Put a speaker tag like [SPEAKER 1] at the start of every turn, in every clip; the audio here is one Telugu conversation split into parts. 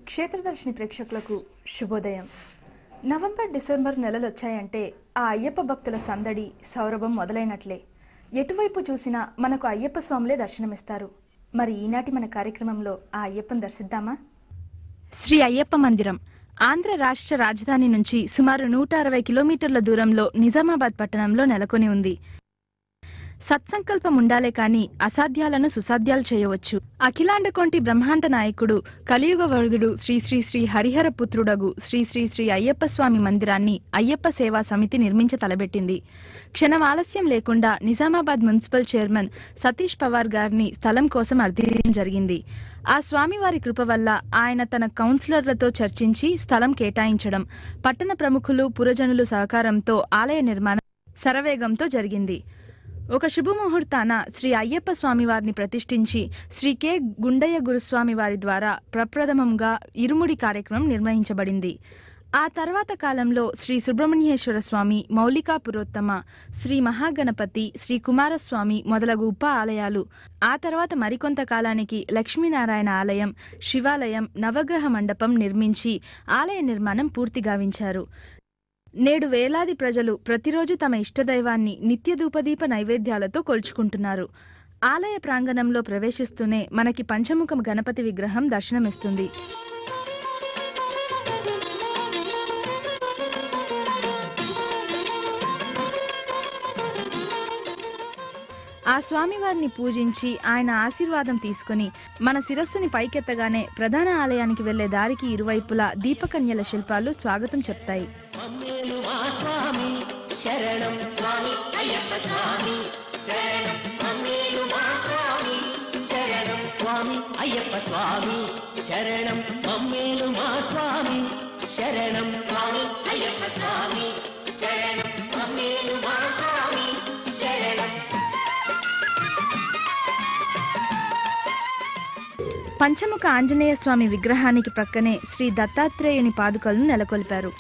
[SPEAKER 1] క్షేత్రదర్శిని ప్రేక్షకులకు శుభోదయం. నవంబర్ డిసెంబర్ నెలలు వచ్చాయంటే ఆ అయ్యప్ప భక్తుల సందడి సౌరభం మొదలైనట్లే. ఎటువైపు చూసినా మనకు అయ్యప్ప స్వాములే దర్శనమిస్తారు. మరి ఈనాటి మన కార్యక్రమంలో ఆ అయ్యప్పని దర్శిద్దామా?
[SPEAKER 2] శ్రీ అయ్యప్ప మందిరం ఆంధ్ర రాష్ట్ర రాజధాని నుంచి సుమారు 160 కిలోమీటర్ల దూరంలో నిజామాబాద్ పట్టణంలో నెలకొని ఉంది. సత్సంకల్పం ఉండాలే కాని అసాధ్యాలను సుసాధ్యాలు చేయవచ్చు. అఖిలాండకోంటి బ్రహ్మాండ నాయకుడు కలియుగ వరుదుడు శ్రీ శ్రీ శ్రీ హరిహర పుత్రుడగు శ్రీ శ్రీ శ్రీ అయ్యప్ప స్వామి మందిరాన్ని అయ్యప్ప సేవా సమితి నిర్మించ తలబెట్టింది. క్షణం ఆలస్యం లేకుండా నిజామాబాద్ మున్సిపల్ చైర్మన్ సతీష్ పవార్ గారిని స్థలం కోసం అర్థించడం జరిగింది. ఆ స్వామివారి కృప వల్ల ఆయన తన కౌన్సిలర్లతో చర్చించి స్థలం కేటాయించడం, పట్టణ ప్రముఖులు పురజనులు సహకారంతో ఆలయ నిర్మాణం శరవేగంతో జరిగింది. ఒక శుభముహూర్తాన శ్రీ అయ్యప్ప స్వామివారిని ప్రతిష్ఠించి శ్రీ కె గుండయ్య గురుస్వామి వారి ద్వారా ప్రప్రథమంగా ఇరుముడి కార్యక్రమం నిర్వహించబడింది. ఆ తర్వాత కాలంలో శ్రీ సుబ్రహ్మణ్యేశ్వర స్వామి, మౌలికా పురోత్తమ, శ్రీ మహాగణపతి, శ్రీ కుమారస్వామి మొదలగు ఉప ఆలయాలు, ఆ తర్వాత మరికొంత కాలానికి లక్ష్మీనారాయణ ఆలయం, శివాలయం, నవగ్రహ మండపం నిర్మించి ఆలయ నిర్మాణం పూర్తి గావించారు. నేడు వేలాది ప్రజలు ప్రతిరోజు తమ ఇష్టదైవాన్ని నిత్య ధూపదీప నైవేద్యాలతో కొల్చుకుంటున్నారు. ఆలయ ప్రాంగణంలో ప్రవేశిస్తూనే మనకి పంచముఖ గణపతి విగ్రహం దర్శనమిస్తుంది. ఆ స్వామివారిని పూజించి ఆయన ఆశీర్వాదం తీసుకుని మన శిరస్సుని పైకెత్తగానే ప్రధాన ఆలయానికి వెళ్లే దారికి ఇరువైపులా దీపకన్యల శిల్పాలు స్వాగతం చెప్తాయి. పంచముఖ ఆంజనేయ స్వామి విగ్రహానికి ప్రక్కనే శ్రీ దత్తాత్రేయుని పాదుకలను నెలకొల్పారు.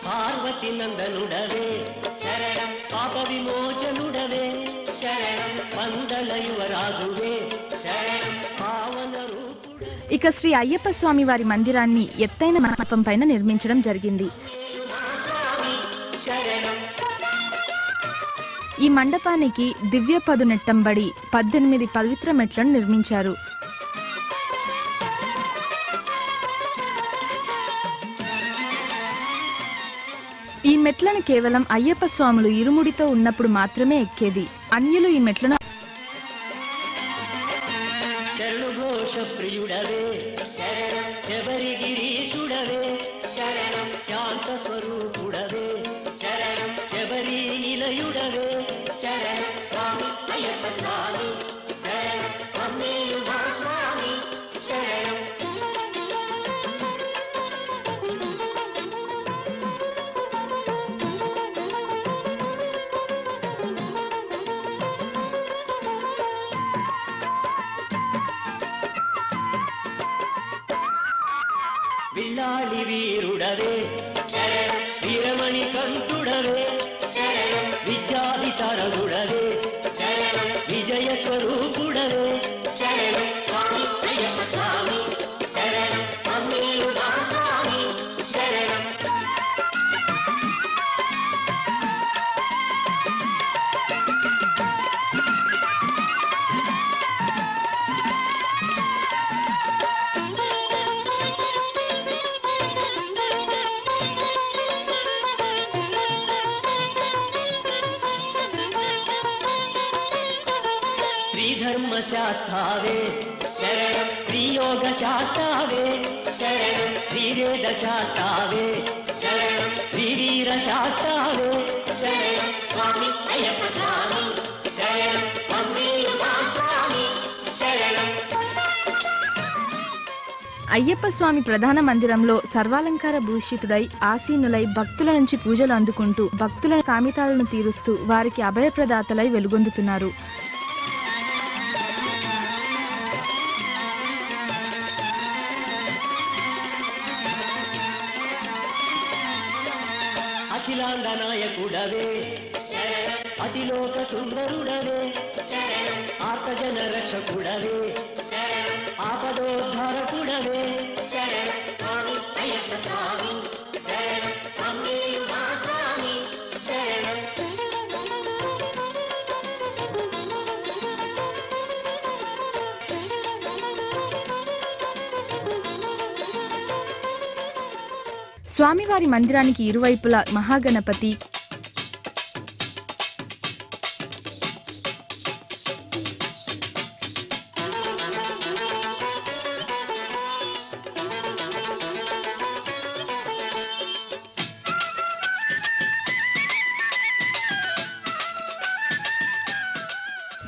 [SPEAKER 3] పార్వతి నందనుడవే శరణం, పాప విమోచనుడవే శరణం, మందల యువరాజువే శరణం, పావన రూపుడవే.
[SPEAKER 2] ఇక శ్రీ అయ్యప్ప స్వామి వారి మందిరాన్ని ఎత్తైన మండపం పైన నిర్మించడం జరిగింది. ఈ మండపానికి దివ్య పదునెట్టంబడి 18 పవిత్ర మెట్లను నిర్మించారు. ఈ మెట్లను కేవలం అయ్యప్ప స్వాములు ఇరుముడితో ఉన్నప్పుడు మాత్రమే ఎక్కేది. అన్యులు ఈ మెట్లను
[SPEAKER 3] ప్రియుడవే శరణం, శబరిగిరీశుడవే శరణం, శాంత స్వరూపుడవే శరణం, శబరి నిలయుడవే శరణం, స్వామి అయ్యప్ప స్వామి శరణం, మమ్మేలు మా స్వామి శరణం. విల్లాళి వీరుడవే శరణం, వీరమణి కంఠుడవే శరణం, విద్యావిశారదుడవే శరణం, విజయ స్వరూపుడవే శరణం, స్వామి అయ్యప్ప స్వామి శరణం, మమ్మేలు మా స్వామి శరణం. శాస్త్రావే శరణం, శ్రీయోగ శాస్త్రావే శరణం, శ్రీవేద శాస్త్రావే శరణం, శ్రీవీర శాస్త్రావే శరణం, స్వామి అయ్యప్ప స్వామి శరణం, మమ్మేలు మా స్వామి శరణం.
[SPEAKER 2] అయ్యప్ప స్వామి ప్రధాన మందిరంలో సర్వాలంకార భూషితుడై ఆసీనులై భక్తుల నుంచి పూజలు అందుకుంటూ భక్తుల కామితాలను తీరుస్తూ వారికి అభయప్రదాతలై వెలుగొందుతున్నారు.
[SPEAKER 3] అఖిలాండ నాయకుడవే అతిలోక సుందరుడవే ఆర్తజన రక్షకుడవే ఆపదోద్ధారకుడవే స్వామి అయ్యప్ప స్వామి అమ్మేలు మా స్వామి
[SPEAKER 2] స్వామివారి మందిరానికి ఇరువైపులా మహాగణపతి,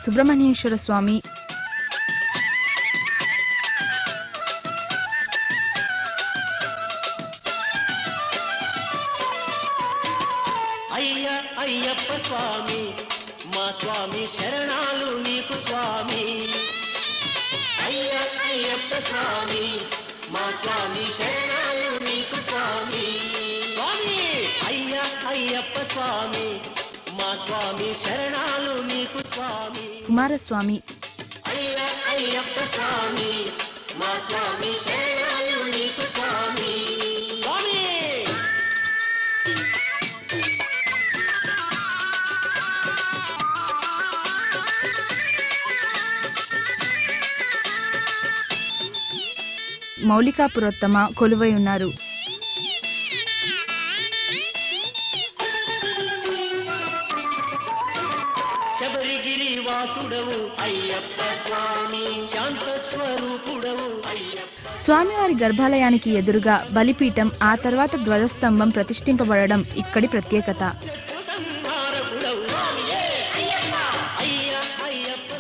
[SPEAKER 2] సుబ్రహ్మణ్యేశ్వర స్వామి,
[SPEAKER 3] అయ్యప్ప స్వామి మా స్వామి శరణాలు నీకు స్వామి అయ్యప్ప స్వామి మా స్వామి శరణాలు నీకు స్వామి స్వామి అయ్యప్ప స్వామి మా స్వామి శరణాలు నీకు స్వామి
[SPEAKER 2] కుమారస్వామి,
[SPEAKER 3] అయ్యప్ప స్వామి మా స్వామి శరణాలు నీకు స్వామి స్వామి
[SPEAKER 2] మౌలికాపురోత్తమ కొలువై ఉన్నారు.
[SPEAKER 3] శబరిగిరి వాసుడవు అయ్యప్ప స్వామి శాంత స్వరూపుడవు అయ్యప్ప
[SPEAKER 2] స్వామివారి గర్భాలయానికి ఎదురుగా బలిపీఠం, ఆ తర్వాత ధ్వజస్తంభం ప్రతిష్ఠింపబడడం ఇక్కడి ప్రత్యేకత.
[SPEAKER 3] సంహారకుడవు స్వామియే